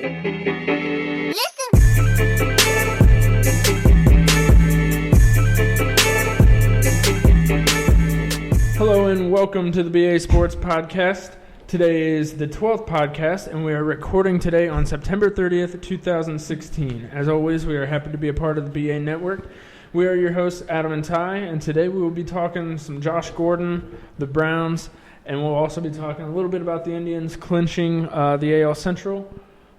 Hello and welcome to the BA Sports Podcast. Today is the 12th podcast, and we are recording today on September 30th, 2016. As always, we are happy to be a part of the BA Network. We are your hosts, Adam and Ty, and today we will be talking some Josh Gordon, the Browns, and we'll also be talking a little bit about the Indians clinching the AL Central,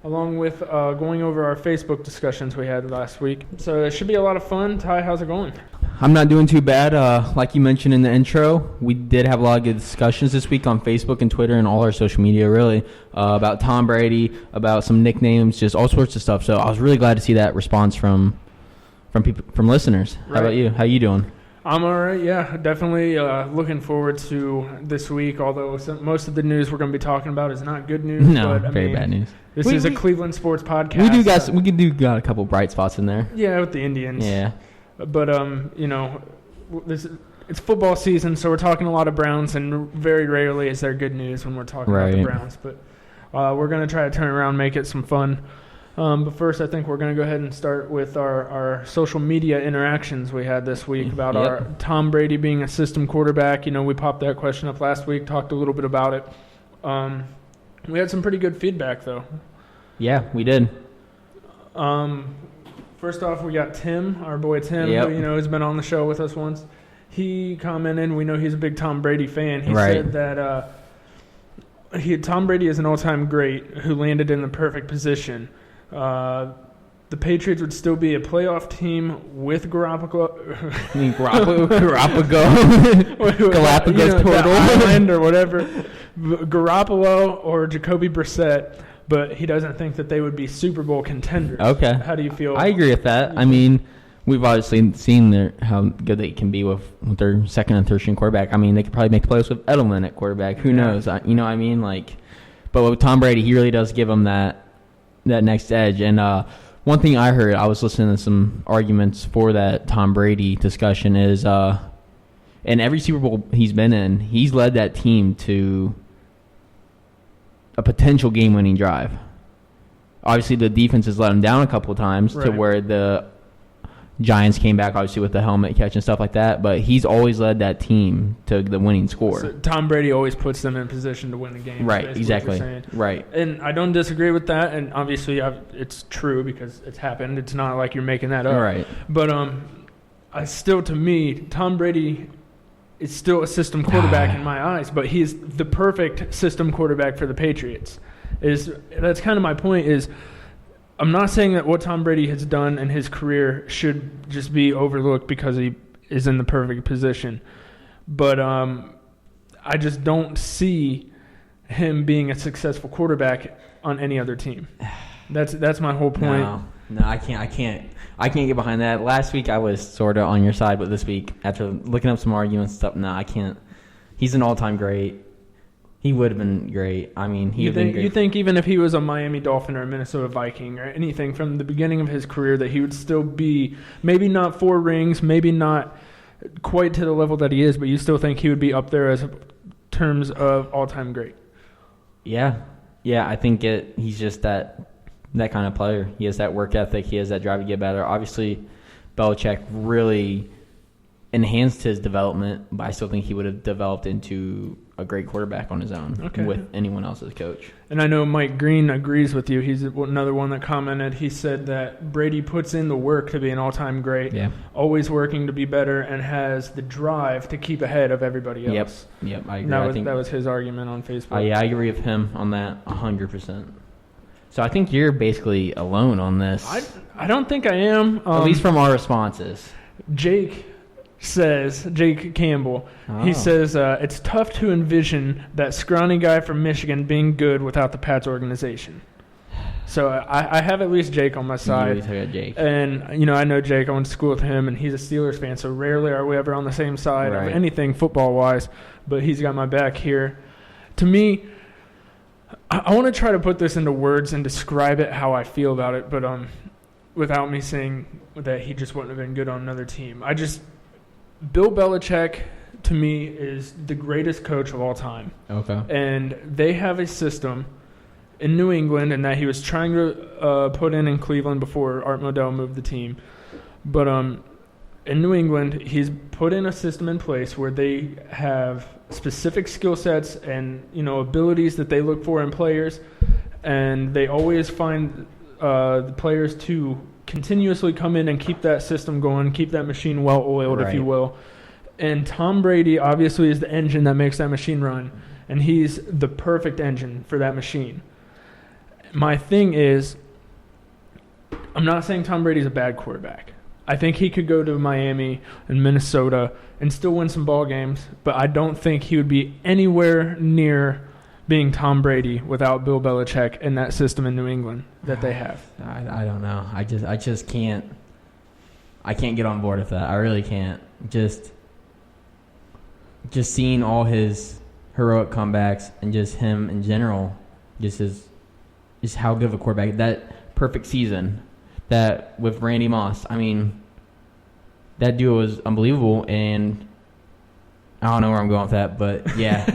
along with going over our Facebook discussions we had last week. So it should be a lot of fun. Ty, how's it going? I'm not doing too bad. Like you mentioned in the intro, we did have a lot of good discussions this week on Facebook and Twitter and all our social media, really, about Tom Brady, about some nicknames, just all sorts of stuff. So I was really glad to see that response from people, from listeners. Right. How about you? How you doing? I'm all right, yeah. Definitely looking forward to this week, although most of the news we're going to be talking about is not good news. No, but, very bad news. This is a Cleveland sports podcast. We got a couple bright spots in there. Yeah, with the Indians. Yeah. But, it's football season, so we're talking a lot of Browns, and very rarely is there good news when we're talking about the Browns. But we're going to try to turn it around and make it some fun. But first, I think we're going to go ahead and start with our social media interactions we had this week about our Tom Brady being a system quarterback. You know, we popped that question up last week, talked a little bit about it. We had some pretty good feedback, though. Yeah, we did. First off, we got Tim, our boy Tim, who, who's been on the show with us once. He commented, we know he's a big Tom Brady fan. He said that Tom Brady is an all-time great who landed in the perfect position. The Patriots would still be a playoff team with Galapagos turtle island or whatever, Garoppolo or Jacoby Brissett. But he doesn't think that they would be Super Bowl contenders. Okay. How do you feel? I agree with that. I mean, we've obviously seen how good they can be with their second and third string quarterback. I mean, they could probably make the playoffs with Edelman at quarterback. Who knows? You know what I mean? But with Tom Brady, he really does give them that next edge. And one thing I heard, I was listening to some arguments for that Tom Brady discussion is in every Super Bowl he's been in, he's led that team to a potential game-winning drive. Obviously, the defense has let him down a couple of times to where the Giants came back, obviously, with the helmet catch and stuff like that. But he's always led that team to the winning score. So Tom Brady always puts them in position to win the game. Right, exactly. Right. And I don't disagree with that. And obviously, it's true because it's happened. It's not like you're making that up. Right. But to me, Tom Brady is still a system quarterback in my eyes, but he's the perfect system quarterback for the Patriots. That's kind of my point is I'm not saying that what Tom Brady has done in his career should just be overlooked because he is in the perfect position. But I just don't see him being a successful quarterback on any other team. That's my whole point. No, I can't get behind that. Last week I was sort of on your side, but this week, after looking up some arguments and stuff, I can't. He's an all-time great. He would have been great. I mean, you think even if he was a Miami Dolphin or a Minnesota Viking or anything from the beginning of his career that he would still be, maybe not 4 rings, maybe not quite to the level that he is, but you still think he would be up there as terms of all-time great? Yeah, I think he's just that kind of player. He has that work ethic. He has that drive to get better. Obviously, Belichick really enhanced his development, but I still think he would have developed into a great quarterback on his own with anyone else as coach. And I know Mike Green agrees with you. He's another one that commented. He said that Brady puts in the work to be an all-time great, always working to be better, and has the drive to keep ahead of everybody else. Yep, I agree. That was his argument on Facebook. I agree with him on that 100%. So I think you're basically alone on this. I don't think I am. At least from our responses. Jake Campbell, he says, it's tough to envision that scrawny guy from Michigan being good without the Pats organization. So I have at least Jake on my side. You always Jake. And, I know Jake. I went to school with him, and he's a Steelers fan, so rarely are we ever on the same side of anything football-wise. But he's got my back here. To me, I want to try to put this into words and describe it how I feel about it, but without me saying that he just wouldn't have been good on another team. Bill Belichick, to me, is the greatest coach of all time. Okay. And they have a system in New England and that he was trying to put in Cleveland before Art Modell moved the team. But in New England, he's put in a system in place where they have specific skill sets and abilities that they look for in players, and they always find the players to continuously come in and keep that system going, keep that machine well-oiled, if you will. And Tom Brady obviously is the engine that makes that machine run, and he's the perfect engine for that machine. My thing is, I'm not saying Tom Brady's a bad quarterback. I think he could go to Miami and Minnesota and still win some ball games, but I don't think he would be anywhere near being Tom Brady without Bill Belichick and that system in New England that they have. I don't know. I just can't. I can't get on board with that. I really can't. Just seeing all his heroic comebacks and just him in general, just how good of a quarterback. That perfect season, that with Randy Moss. I mean, that duo was unbelievable, and I don't know where I'm going with that, but yeah,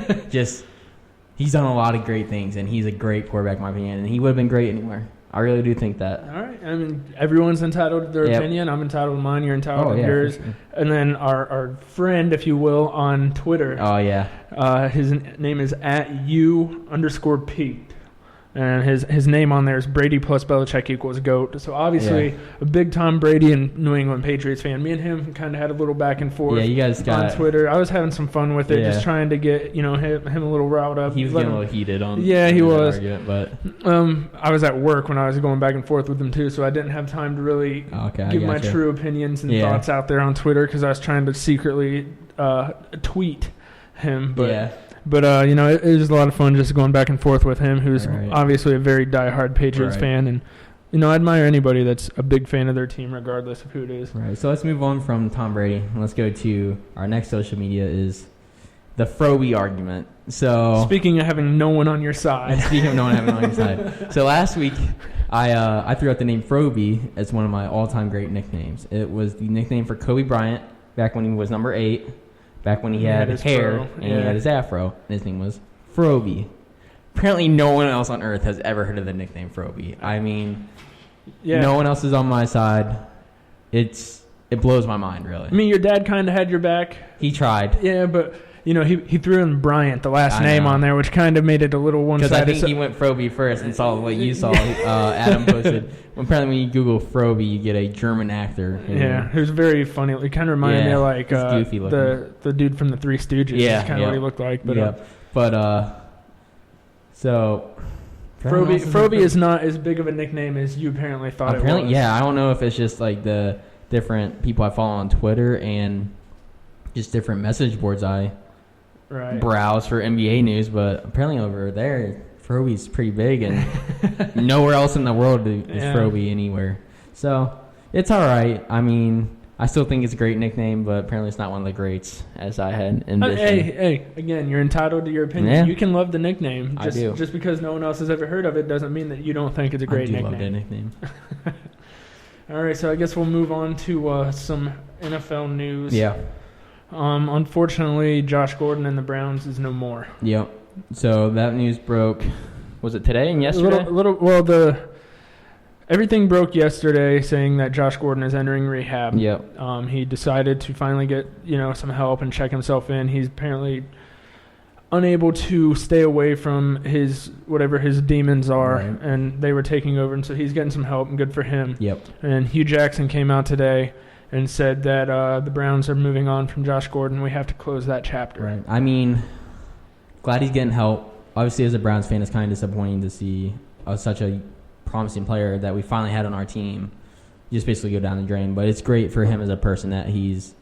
he's done a lot of great things, and he's a great quarterback in my opinion, and he would have been great anywhere. I really do think that. All right. I mean, everyone's entitled to their opinion. I'm entitled to mine. You're entitled to yours. Sure. And then our friend, if you will, on Twitter. Oh, yeah. His name is @U_Pete. And his name on there is Brady plus Belichick equals GOAT. So obviously a big Tom Brady and New England Patriots fan. Me and him kind of had a little back and forth. Yeah, you guys got on Twitter. I was having some fun with it, just trying to get him a little riled up. He was getting a little heated on. Yeah, he was. Argument, but I was at work when I was going back and forth with him too, so I didn't have time to really give my true opinions and thoughts out there on Twitter because I was trying to secretly tweet him. But it was a lot of fun just going back and forth with him, who's obviously a very diehard Patriots fan. And, I admire anybody that's a big fan of their team, regardless of who it is. Right. So let's move on from Tom Brady. And let's go to our next social media is the Froby argument. So speaking of having no one on your side. Speaking of no one having on your side. So last week, I threw out the name Froby as one of my all-time great nicknames. It was the nickname for Kobe Bryant back when he was number 8. Back when he had his hair and he had his afro, and his name was Froby. Apparently, no one else on earth has ever heard of the nickname Froby. I mean, no one else is on my side. It blows my mind, really. I mean, your dad kind of had your back. He tried. Yeah, but he threw in Bryant, the last name on there, which kind of made it a little one-sided. Because I think he went Froby first and saw what you saw. Adam posted. Apparently, when you Google Froby, you get a German actor. Who's very funny. It kind of reminded me of like goofy the dude from the Three Stooges. Yeah, that's kind of what he looked like. But so Froby is not as big of a nickname as you apparently thought it was. Yeah, I don't know if it's just like the different people I follow on Twitter and just different message boards I browse for NBA news, but apparently over there, Froby's pretty big, and nowhere else in the world is Froby anywhere. So it's all right. I mean, I still think it's a great nickname, but apparently it's not one of the greats as I had envisioned. Hey, again, you're entitled to your opinion. Yeah. You can love the nickname. I do. Just because no one else has ever heard of it doesn't mean that you don't think it's a great nickname. I do love the nickname. All right, so I guess we'll move on to some NFL news. Yeah. Unfortunately, Josh Gordon and the Browns is no more. Yep. So that news broke. Was it today and yesterday? Everything broke yesterday, saying that Josh Gordon is entering rehab. Yep. He decided to finally get some help and check himself in. He's apparently unable to stay away from whatever his demons are, and they were taking over, and so he's getting some help, and good for him. Yep. And Hugh Jackson came out today and said that the Browns are moving on from Josh Gordon. We have to close that chapter. Right. I mean, glad he's getting help. Obviously, as a Browns fan, it's kind of disappointing to see such a promising player that we finally had on our team just basically go down the drain. But it's great for him as a person that he's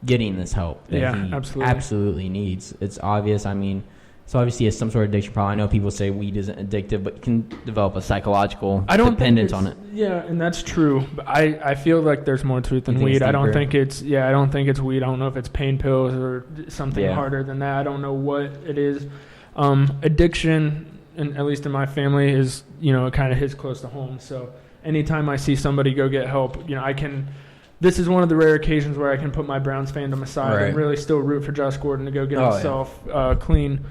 getting this help that he absolutely needs. It's obvious. I mean, so obviously he has some sort of addiction problem. I know people say weed isn't addictive, but you can develop a psychological dependence on it. Yeah, and that's true. But I feel like there's more to it than weed. I don't think it's weed. I don't know if it's pain pills or something harder than that. I don't know what it is. Addiction, and at least in my family, is it kind of hits close to home. So anytime I see somebody go get help, I can. This is one of the rare occasions where I can put my Browns fandom aside and really still root for Josh Gordon to go get himself clean.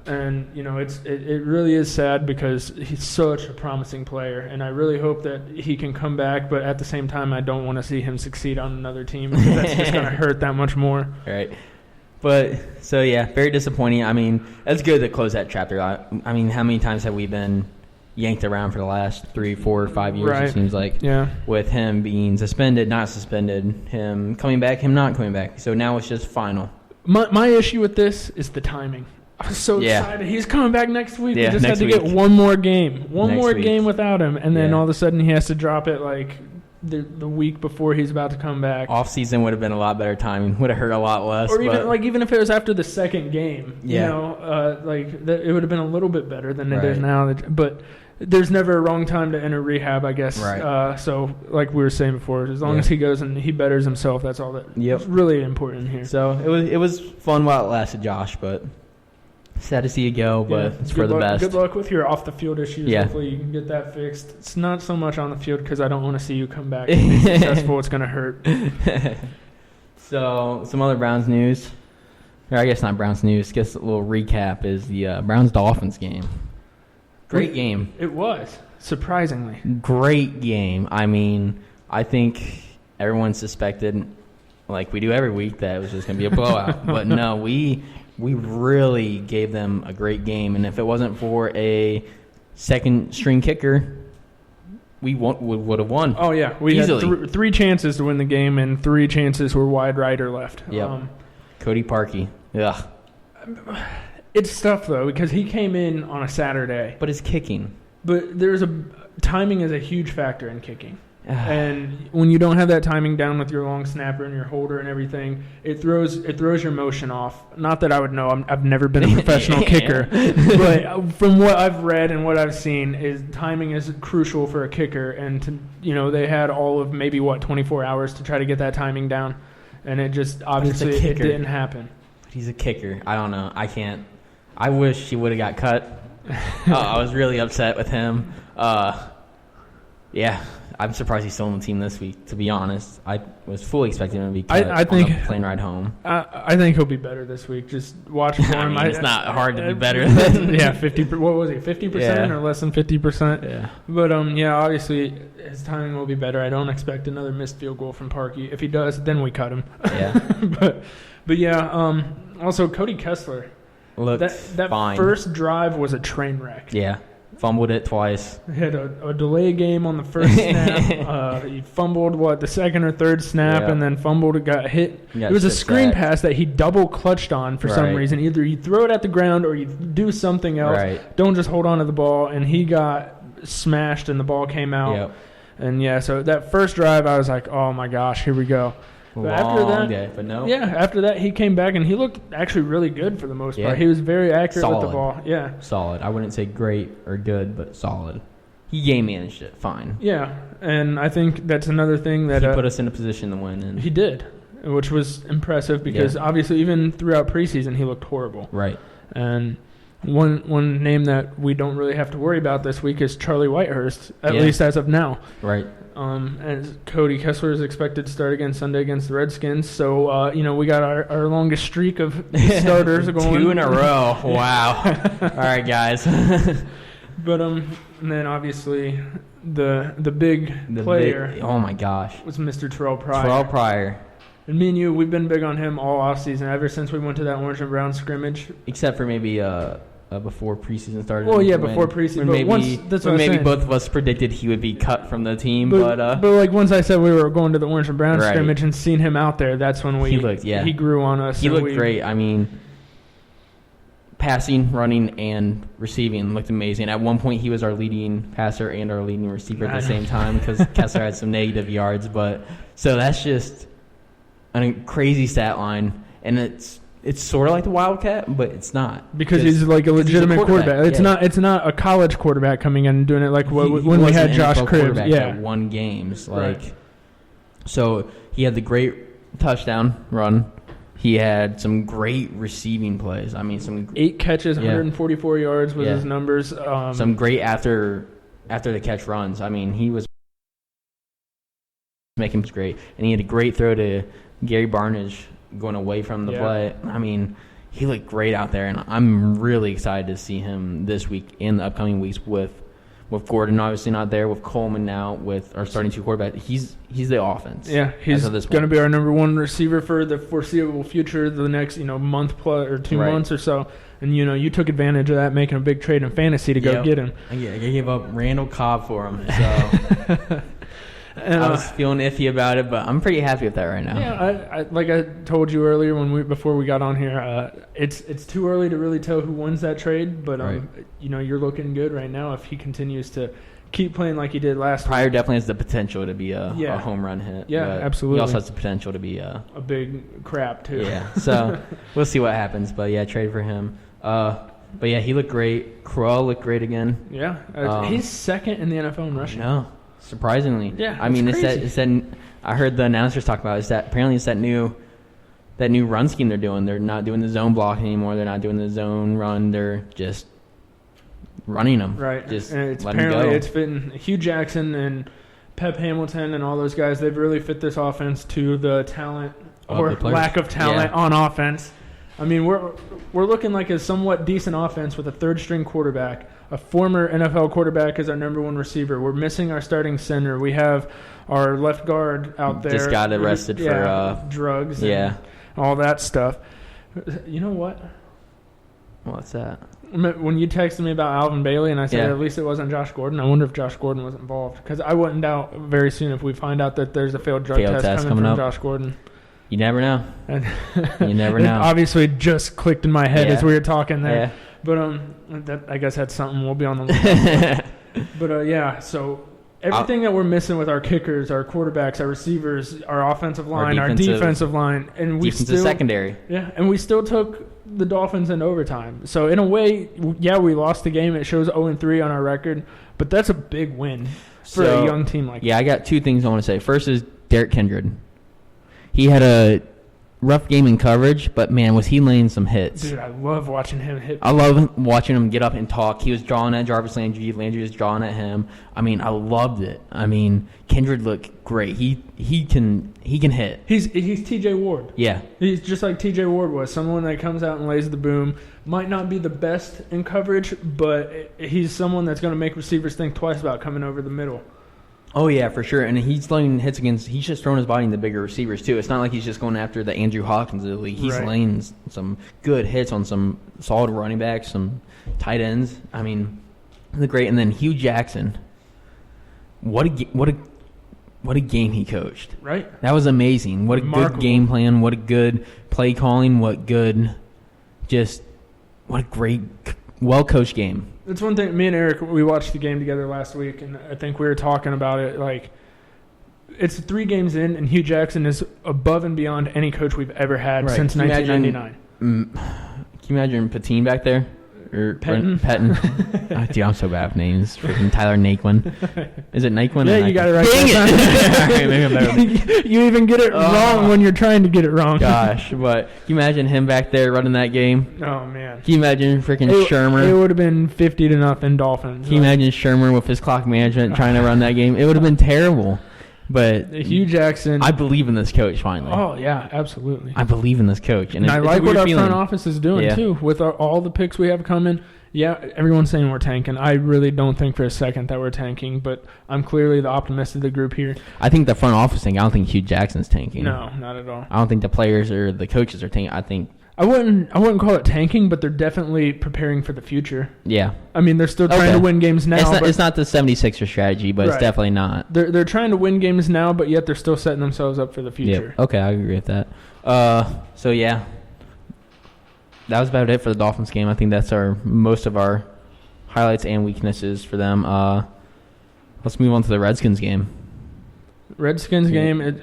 And, it really is sad because he's such a promising player. And I really hope that he can come back. But at the same time, I don't want to see him succeed on another team because that's just going to hurt that much more. Right. But, so, yeah, very disappointing. I mean, it's good to close that chapter. I mean, how many times have we been yanked around for the last 3, 4, 5 years, right. It seems like. Yeah. With him being suspended, not suspended, him coming back, him not coming back. So now it's just final. My issue with this is the timing. I'm so excited. He's coming back next week. Yeah, we just had to get one more game. One more game without him. And then all of a sudden he has to drop it like the week before he's about to come back. Off season would have been a lot better timing. Would have hurt a lot less. Or even if it was after the second game, it would have been a little bit better than it is now. But there's never a wrong time to enter rehab, I guess. Right. So like we were saying before, as long as he goes and he betters himself, that's all that's really important here. So it was fun while it lasted, Josh, but sad to see you go, but it's for the best. Good luck with your off-the-field issues. Yeah. Hopefully you can get that fixed. It's not so much on the field because I don't want to see you come back and be successful. It's going to hurt. So some other Browns news. Or I guess not Browns news. Just a little recap is the Browns-Dolphins game. Great game. It was, surprisingly. Great game. I mean, I think everyone suspected, like we do every week, that it was just going to be a blowout. But no, we really gave them a great game. And if it wasn't for a second-string kicker, we would have won. Oh, yeah. We easily. had three chances to win the game, and 3 chances were wide right or left. Yep. Cody Parkey. Ugh. It's tough, though, because he came in on a Saturday. But his kicking. But timing is a huge factor in kicking. And when you don't have that timing down with your long snapper and your holder and everything, it throws your motion off. Not that I would know. I've never been a professional kicker. But from what I've read and what I've seen, is timing is crucial for a kicker. And, they had all of maybe, 24 hours to try to get that timing down. And it just, obviously, it didn't happen. But he's a kicker. I don't know. I can't. I wish he would have got cut. I was really upset with him. Yeah, I'm surprised he's still on the team this week, to be honest. I was fully expecting him to be cut on the plane ride home. I think he'll be better this week. Just watch for him. It's not hard to be better than... Yeah, 50. What was he, 50% or less than 50%? Yeah. But, obviously, his timing will be better. I don't expect another missed field goal from Parkey. If he does, then we cut him. Yeah. but yeah, also Cody Kessler. Looked that fine. First drive was a train wreck. Yeah. Fumbled it twice. He had a delay game on the first snap. He fumbled, the second or third snap, and then fumbled and got hit. It was a screen pass that he double clutched on for some reason. Either you throw it at the ground or you do something else. Right. Don't just hold on to the ball. And he got smashed and the ball came out. Yep. And, so that first drive, I was like, oh, my gosh, here we go. But after that, he came back and he looked actually really good for the most part. He was very accurate with the ball. Yeah, solid. I wouldn't say great or good, but solid. He game managed it fine. Yeah, and I think that's another thing that he put us in a position to win. And he did, which was impressive because obviously even throughout preseason he looked horrible. Right. And one name that we don't really have to worry about this week is Charlie Whitehurst, at least as of now. Right. And Cody Kessler is expected to start again Sunday against the Redskins. So, we got our longest streak of starters going. 2 in a row. Wow. All right, guys. But and then obviously the big player. Oh my gosh. Was Mr. Terrell Pryor. Terrell Pryor. And me and you, we've been big on him all offseason, ever since we went to that Orange and Brown scrimmage. Except for maybe before preseason started. Well, yeah, before preseason. But maybe both of us predicted he would be cut from the team. But once I said we were going to the Orange and Brown scrimmage and seen him out there, that's when he grew on us. He looked great. I mean, passing, running, and receiving looked amazing. At one point, he was our leading passer and our leading receiver at the same time because Kessler had some negative yards. So that's just a crazy stat line, and it's sort of like the Wildcat, but it's not because he's like a legitimate quarterback. It's not a college quarterback coming in and doing it like when we had Josh Cribbs. Yeah, won games So he had the great touchdown run. He had some great receiving plays. I mean, 8 catches, 144 yards was his numbers. Some great after the catch runs. I mean, he was making great, and he had a great throw to Gary Barnage going away from the play. I mean, he looked great out there, and I'm really excited to see him this week and the upcoming weeks with Gordon obviously not there, with Coleman now, with our starting 2 quarterbacks. He's the offense. Yeah, he's going to be our number 1 receiver for the foreseeable future, the next month plus or 2 months or so. And you took advantage of that, making a big trade in fantasy to go get him. Yeah, I gave up Randall Cobb for him, so and, I was feeling iffy about it, but I'm pretty happy with that right now. Yeah, I like I told you earlier before we got on here, it's too early to really tell who wins that trade, but right. You're looking good right now if he continues to keep playing like he did last Pryor week. Definitely has the potential to be a home run hit. Yeah, absolutely. He also has the potential to be a big crap too. Yeah, so we'll see what happens, but yeah, trade for him. But yeah, he looked great. Crowell looked great again. Yeah, he's second in the NFL in rushing. No, surprisingly. Yeah, I mean, crazy. it's that. I heard the announcers talk about it's that apparently it's that new run scheme they're doing. They're not doing the zone block anymore. They're not doing the zone run. They're just running them. Right. Just and it's let them apparently go. it's fitting Hugh Jackson and Pep Hamilton and all those guys. They've really fit this offense to the talent or lack of talent on offense. I mean, we're looking like a somewhat decent offense with a third-string quarterback. A former NFL quarterback is our number 1 receiver. We're missing our starting center. We have our left guard out there. Just got arrested for drugs and all that stuff. You know what? What's that? When you texted me about Alvin Bailey and I said at least it wasn't Josh Gordon, I wonder if Josh Gordon was involved. Because I wouldn't doubt very soon if we find out that there's a failed drug test coming from Josh Gordon. You never know. You never know. It obviously just clicked in my head as we were talking there. Yeah. But that I guess that's something we'll be on the lookout. But so everything that we're missing with our kickers, our quarterbacks, our receivers, our offensive line, our defensive line, and we still secondary. Yeah, and we still took the Dolphins in overtime. So in a way, we lost the game. It shows 0-3 on our record, but that's a big win for a young team like that. Yeah, I got 2 things I want to say. First is Derrick Kindred. He had a rough game in coverage, but, man, was he laying some hits. Dude, I love watching him hit. I love watching him get up and talk. He was drawing at Jarvis Landry. Landry was drawing at him. I mean, I loved it. I mean, Kindred looked great. He can hit. He's T.J. Ward. Yeah. He's just like T.J. Ward was, someone that comes out and lays the boom. Might not be the best in coverage, but he's someone that's going to make receivers think twice about coming over the middle. Oh, yeah, for sure. And he's laying hits he's just throwing his body in the bigger receivers, too. It's not like he's just going after the Andrew Hawkins of the league. He's laying some good hits on some solid running backs, some tight ends. I mean, they're great. And then Hugh Jackson, what a game he coached. Right. That was amazing. What a good game plan. What a good play calling. What a great, well-coached game. That's one thing. Me and Eric, we watched the game together last week, and I think we were talking about it. Like, it's 3 games in, and Hugh Jackson is above and beyond any coach we've ever had since 1999. Can you imagine Patine back there? Or Pettin? Oh, dude, I'm so bad with names. Freaking Tyler Naquin. Is it Naquin? Yeah, you got it right. Dang it! You even get it wrong when you're trying to get it wrong. Gosh, but can you imagine him back there running that game? Oh, man. Can you imagine freaking Shermer? It would have been 50-0 Dolphins. Can you imagine Shermer with his clock management trying to run that game? It would have been terrible. But Hugh Jackson, I believe in this coach finally. Oh yeah, absolutely. I believe in this coach, and I like what our front office is doing too with all the picks we have coming. Yeah, everyone's saying we're tanking. I really don't think for a second that we're tanking, but I'm clearly the optimist of the group here. I think the front office thing. I don't think Hugh Jackson's tanking. No, not at all. I don't think the players or the coaches are tanking. I think. I wouldn't call it tanking, but they're definitely preparing for the future. Yeah. I mean, they're still trying to win games now. It's not the 76er strategy, but it's definitely not. They're trying to win games now, but yet they're still setting themselves up for the future. Yep. Okay, I agree with that. So, yeah. That was about it for the Dolphins game. I think that's most of our highlights and weaknesses for them. Let's move on to the Redskins game. Redskins game.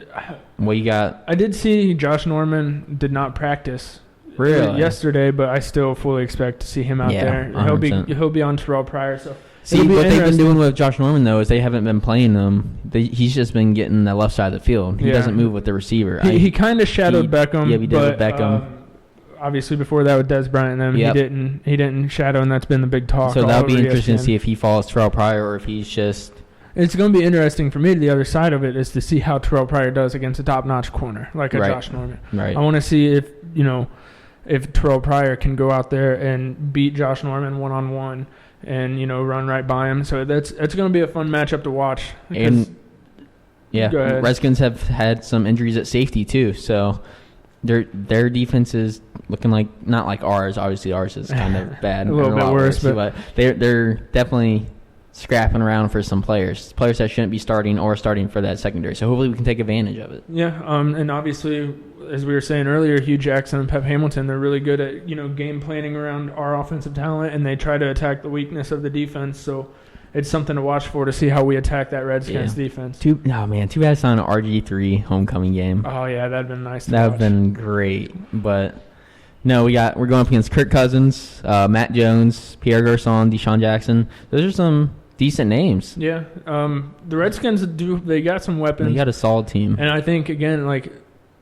What you got? I did see Josh Norman did not practice. Really? Yesterday, but I still fully expect to see him out there. 100%. He'll be on Terrell Pryor. So see, what they've been doing with Josh Norman though is they haven't been playing him. He's just been getting the left side of the field. He doesn't move with the receiver. He kind of shadowed Beckham. Yeah, he did with Beckham. Obviously, before that with Des Bryant, and them he didn't shadow, and that's been the big talk. So that'll be interesting to see if he follows Terrell Pryor or if he's just. It's going to be interesting for me. The other side of it is to see how Terrell Pryor does against a top-notch corner like a Josh Norman. Right. I want to see if if Terrell Pryor can go out there and beat Josh Norman one-on-one and, run right by him. So it's going to be a fun matchup to watch. And, Redskins have had some injuries at safety too, so their defense is looking not like ours. Obviously, ours is kind of bad. A little bit worse, but they're definitely scrapping around for some players that shouldn't be starting or starting for that secondary. So hopefully we can take advantage of it. Yeah, and obviously, as we were saying earlier, Hugh Jackson and Pep Hamilton, they're really good at game planning around our offensive talent, and they try to attack the weakness of the defense. So it's something to watch for to see how we attack that Redskins defense. Too bad it's on an RG3 homecoming game. Oh yeah, that'd been nice. That would have been great, but no, we're going up against Kirk Cousins, Matt Jones, Pierre Garçon, Deshaun Jackson. Those are some decent names. Yeah, the Redskins they got some weapons. They got a solid team, and I think again,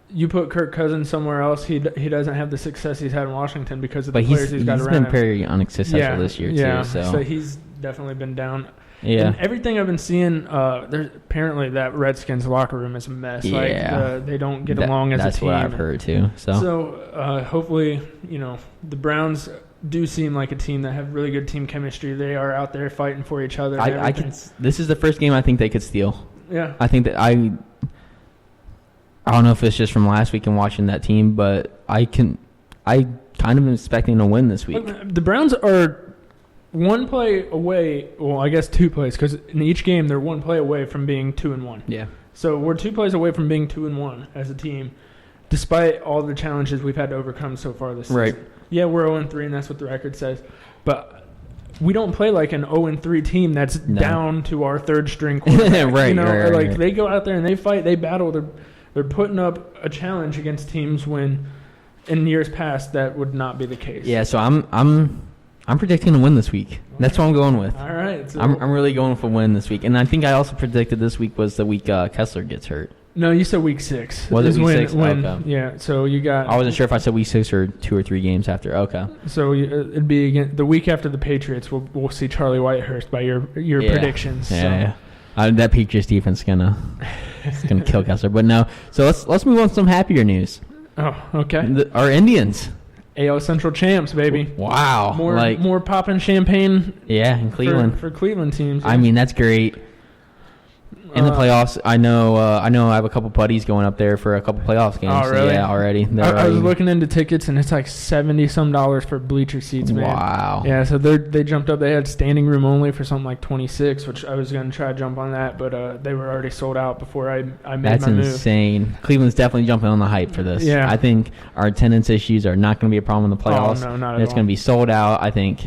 you put Kirk Cousins somewhere else, he doesn't have the success he's had in Washington because of the players he's got around him. He's been very unsuccessful this year too. So he's definitely been down. Yeah. And everything I've been seeing, there's apparently that Redskins locker room is a mess. Yeah. They don't get along as a team. That's what I've heard too. So hopefully, the Browns do seem like a team that have really good team chemistry. They are out there fighting for each other. This is the first game I think they could steal. Yeah. I think that I don't know if it's just from last week and watching that team, but I kind of am expecting a win this week. The Browns are one play away. Well, I guess 2 plays, because in each game they're one play away from being 2-1. Yeah. So we're 2 plays away from being 2-1 as a team, despite all the challenges we've had to overcome so far this season. Right. Yeah, we're 0-3, and that's what the record says. But we don't play like an 0-3 team that's down to our third-string quarterback. Right. They go out there and they fight, they battle. They're putting up a challenge against teams when, in years past, that would not be the case. Yeah. So I'm predicting a win this week. That's what I'm going with. All right. So I'm really going for a win this week. And I think I also predicted this week was the week Kessler gets hurt. No, you said week 6. Was it week 6? Okay. Yeah, so you got... I wasn't sure if I said week 6 or 2 or 3 games after. Okay. So it'd be again the week after the Patriots. We'll see Charlie Whitehurst by your predictions. Yeah. That Patriots defense is gonna kill Kessler. But no. So let's move on to some happier news. Oh, okay. Our Indians. AL Central champs, baby. Wow. More popping champagne. Yeah, in Cleveland. For Cleveland teams. Yeah. I mean, that's great. In the playoffs, I know I have a couple buddies going up there for a couple playoffs games. Oh, really? Yeah, already. I was looking into tickets, and it's like $70 for bleacher seats, man. Wow. Yeah, so they jumped up. They had standing room only for something like 26, which I was going to try to jump on that, but they were already sold out before I made my move. That's insane. Cleveland's definitely jumping on the hype for this. Yeah. I think our attendance issues are not going to be a problem in the playoffs. Oh, no, not at all. It's going to be sold out. I think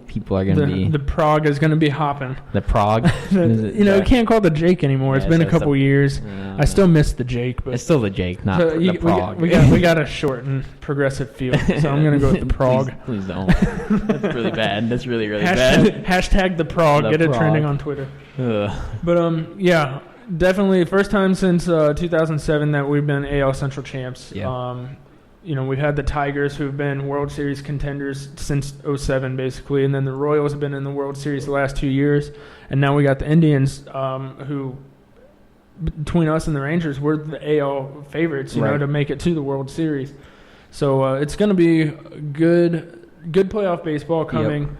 people are going to be... The Prague is going to be hopping. The Prague? You can't call it the Jake anymore. It's been a couple years. I still miss the Jake, but it's still the Jake, not the Prague. We got a shortened progressive feel, so I'm gonna go with the Prague. Please don't. That's really bad. That's really bad. Hashtag the Prague. Get it trending on Twitter. But yeah, definitely first time since 2007 that we've been AL Central champs. Yeah. We've had the Tigers who've been World Series contenders since 2007 basically, and then the Royals have been in the World Series the last 2 years, and now we got the Indians who. Between us and the Rangers, we're the AL favorites, to make it to the World Series. So it's going to be good playoff baseball coming.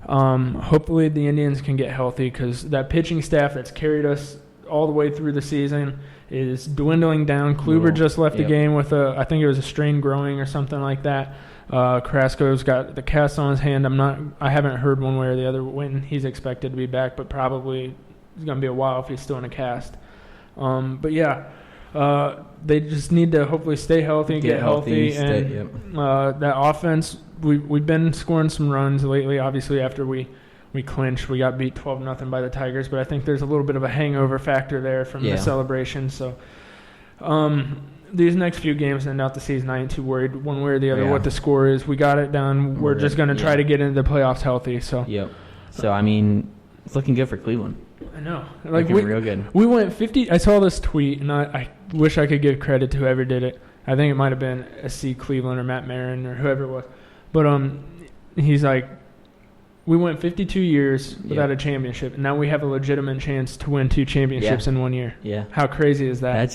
Yep. Hopefully the Indians can get healthy because that pitching staff that's carried us all the way through the season is dwindling down. Kluber just left the game with I think it was a strain growing or something like that. Carrasco's got the cast on his hand. I haven't heard one way or the other when he's expected to be back, but probably it's going to be a while if he's still in a cast. But yeah, they just need to hopefully stay healthy and get healthy. That offense, we've been scoring some runs lately. Obviously, after we clinched, we got beat 12-0 by the Tigers. But I think there's a little bit of a hangover factor there from the celebration. So these next few games end out the season. I ain't too worried one way or the other what the score is. We got it done. We're just going to try to get into the playoffs healthy. So So I mean, it's looking good for Cleveland. I know. Real good. We went 50. I saw this tweet, and I wish I could give credit to whoever did it. I think it might have been SC Cleveland or Matt Marin or whoever it was. But he's like, we went 52 years without a championship, and now we have a legitimate chance to win 2 championships in 1 year. Yeah. How crazy is that?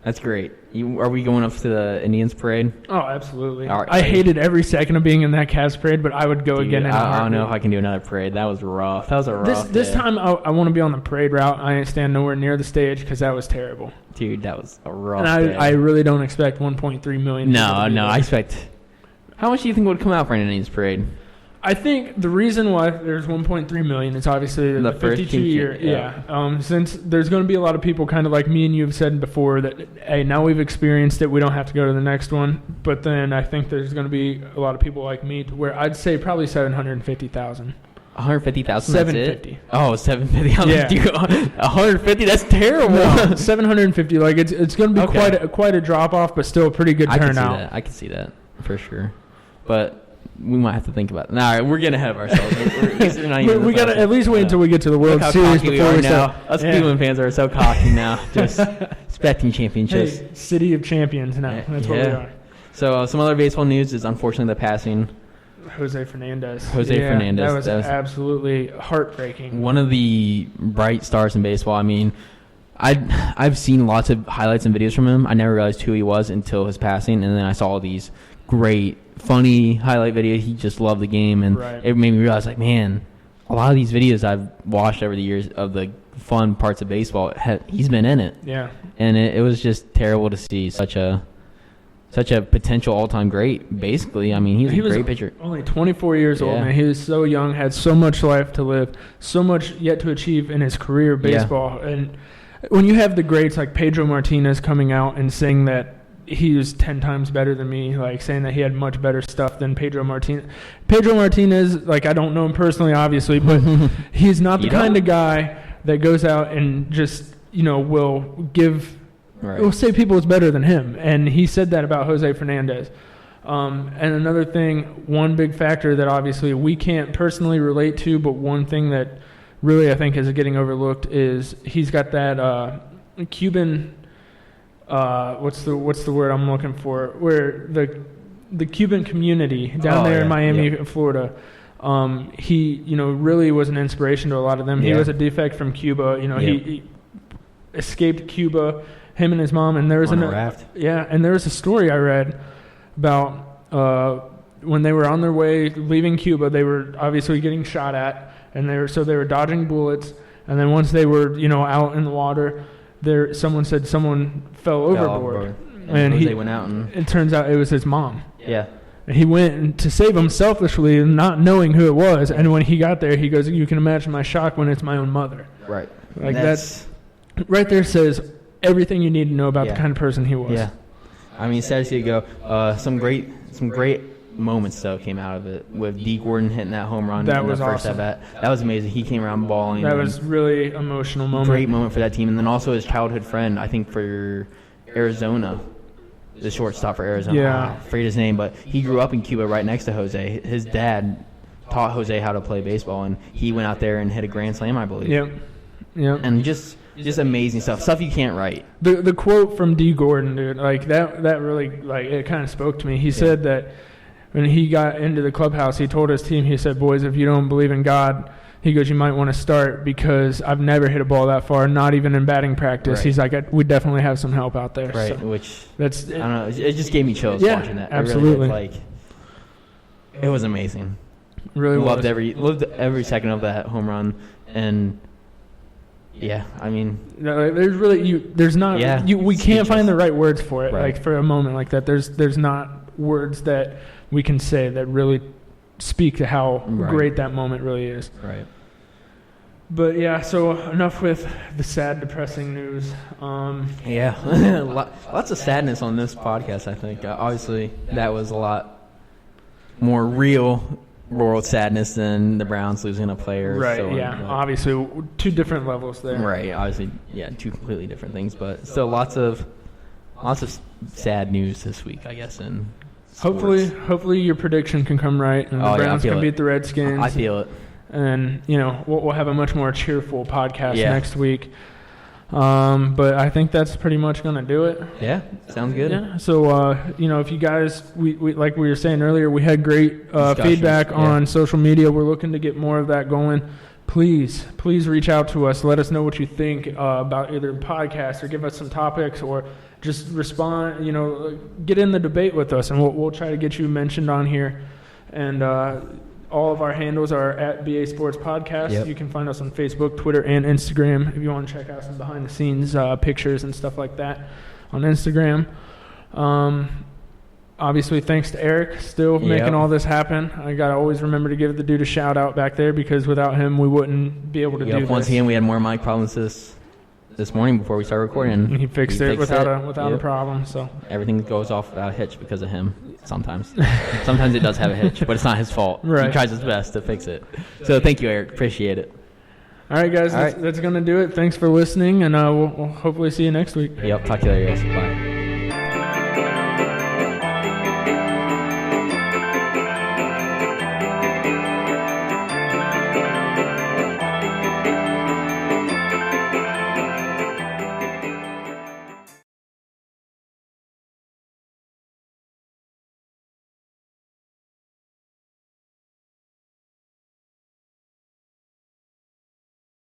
That's great. Are we going up to the Indians parade? Oh, absolutely. All right. I hated every second of being in that Cavs parade, but I would go Dude, again in a I don't heartbeat. know if I can do another parade. That was rough. That was a rough This day. time I want to be on the parade route. I ain't stand nowhere near the stage because that was terrible. Dude, that was a rough And day. I really don't expect 1.3 million. people to be No, there. I expect... How much do you think would come out for an Indians parade? I think the reason why there's 1.3 million is obviously the first 52 year. yeah. Since there's going to be a lot of people, kind of like me and you have said before, that hey, now we've experienced it, we don't have to go to the next one. But then I think there's going to be a lot of people like me, to where I'd say probably 750,000. 150,000. 750. Oh, 750. Yeah. Dude, 150. That's terrible. No, 750. Like it's going to be Okay. quite a drop off, but still a pretty good turnout. I can see that for sure. But we might have to think about it. All right, we're getting ahead of ourselves. We got to at least wait until we get to the World Look how Series cocky we before are we now. start. Us Yeah. Cleveland fans are so cocky now, just expecting championships. Hey, city of champions now. That's what we are. So some other baseball news is unfortunately the passing. Jose Fernandez. Fernandez. That was absolutely heartbreaking. One of the bright stars in baseball. I mean, I've seen lots of highlights and videos from him. I never realized who he was until his passing, and then I saw all these great, funny highlight videos. He just loved the game, and it made me realize, like, man, a lot of these videos I've watched over the years of the fun parts of baseball, he's been in it. Yeah. And it was just terrible to see such a potential all-time great, basically. I mean, he was a great pitcher. Only 24 years old, man. He was so young, had so much life to live, so much yet to achieve in his career of baseball. Yeah. And when you have the greats like Pedro Martinez coming out and saying that he was 10 times better than me, like saying that he had much better stuff than Pedro Martinez. Pedro Martinez, like, I don't know him personally, obviously, but he's not the kind of guy that goes out and just, will give... Right. We'll say people is better than him, and he said that about Jose Fernandez. And another thing, one big factor that obviously we can't personally relate to, but one thing that really I think is getting overlooked is he's got that Cuban. What's the word I'm looking for? Where the Cuban community down there in Miami, Florida. He really was an inspiration to a lot of them. Yeah. He was a defect from Cuba. He escaped Cuba. Him and his mom, and there was on a raft. Yeah, and there was a story I read about when they were on their way leaving Cuba. They were obviously getting shot at, and they were dodging bullets. And then once they were out in the water, someone said someone fell overboard. And he went out, and it turns out it was his mom. Yeah. And he went to save him selfishly, not knowing who it was. And when he got there, he goes, "You can imagine my shock when it's my own mother." Right. Like that's right there says everything you need to know about the kind of person he was. Yeah. I mean, sad to see it go. Some great moments, though, came out of it, with D. Gordon hitting that home run in the first at-bat. That was amazing. He came around balling. That was really emotional moment. Great moment for that team. And then also his childhood friend, I think, for Arizona, the shortstop for Arizona. Yeah. I forget his name, but he grew up in Cuba right next to Jose. His dad taught Jose how to play baseball, and he went out there and hit a grand slam, I believe. Yep. And just amazing stuff you can't write. The quote from D. Gordon, dude, like that really, like, it kind of spoke to me. He said that when he got into the clubhouse, he told his team, he said, "Boys, if you don't believe in God," he goes, "you might want to start, because I've never hit a ball that far, not even in batting practice." Right. He's like, "We definitely have some help out there." Right, so which I don't know, it just gave me chills watching that. Absolutely. I really did. It was amazing. Really loved every second of that home run. And yeah, I mean, there's really we can't find the right words for it. Right. Like, for a moment like that, there's not words that we can say that really speak to how great that moment really is. Right. But yeah, so enough with the sad, depressing news. Lots of sadness on this podcast, I think. Obviously, that was a lot more real world sadness than the Browns losing a player. Right, so obviously, two different levels there. Right, obviously, two completely different things. But still, lots of sad news this week, I guess, and hopefully your prediction can come right, and the Browns can beat the Redskins. I feel it. And, we'll have a much more cheerful podcast next week. But I think that's pretty much going to do it. Yeah, sounds good. Yeah. So, if you guys, we like we were saying earlier, we had great feedback on social media. We're looking to get more of that going. Please reach out to us. Let us know what you think about either the podcast, or give us some topics, or just respond. Get in the debate with us, and we'll try to get you mentioned on here. And all of our handles are at BA Sports Podcast. Yep. You can find us on Facebook, Twitter, and Instagram if you want to check out some behind-the-scenes pictures and stuff like that on Instagram. Obviously, thanks to Eric still making all this happen. I got to always remember to give the dude a shout-out back there because without him, we wouldn't be able to do this. Once again, we had more mic problems this morning before we started recording. And he fixed it without a problem. So everything goes off without a hitch because of him. Sometimes it does have a hitch, but it's not his fault. Right. He tries his best to fix it. So thank you, Eric. Appreciate it. All right, guys. That's going to do it. Thanks for listening, and we'll hopefully see you next week. Yep. Talk to you later, guys. Bye.